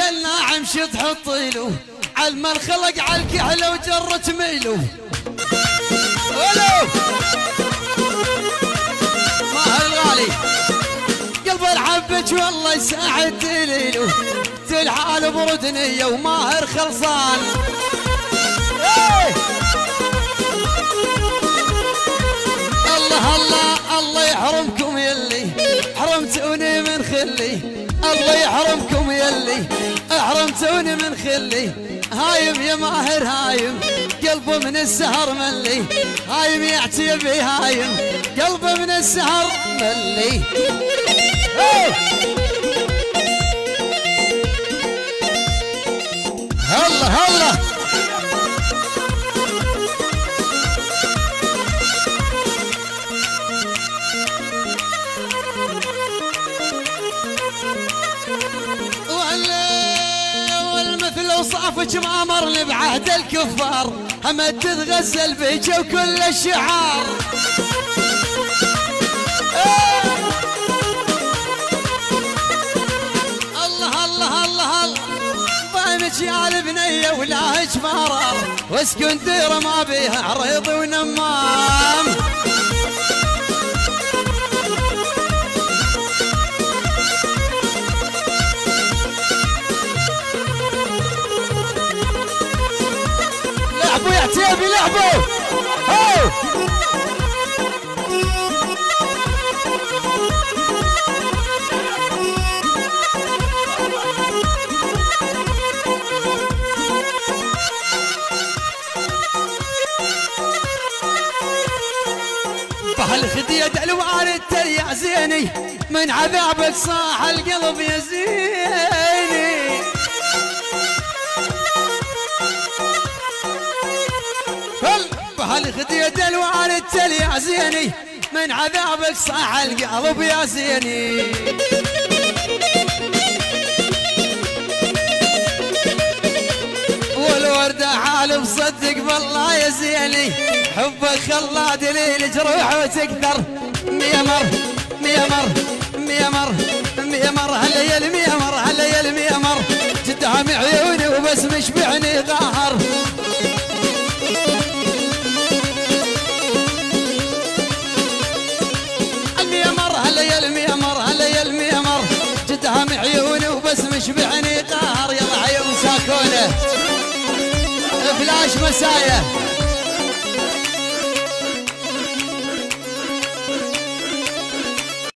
الناعم شو تحط له علم الخلق على الكحله وجرت ميله ولو ماهر الغالي قلب الحبك والله يساعد دليله تلحال بردنيه وماهر خلصان الله الله الله يحرمكم يلي حرمتوني من خلي الله يحرمكم يلي احرمتوني من خلي هايم يا ماهر هايم قلبه من السهر ملي هايم يعتبي هايم قلبه من السهر ملي هلا هلا والمثل وصافك ما مر بعهد الكفار همد تتغزل بيجي وكل الشعار الله الله الله الله ضايمك يا البنيه ولا اجبار واسكن ديره ما بيها عريض ونمام لعبوا يا عتيبي لعبوا هو بهالخدية الوان التريع زيني من عذابك صاح القلب يا زيني بهالخدية الوان التريع زيني من عذابك صاح القلب يا زيني والوردة عالم صدق بالله يا زيني حبك خلا دليل جروح وتقدر مية مر مية مر مية مر مية مر هلا يا المية مر هلا يا المية مر جدعم عيوني وبس مشبعني ظاهر المية مر هلا يا المية مر هلا يا المية مر جدعم عيوني وبس مشبعني ظاهر يلا عيون ساكونه فلاش مسايا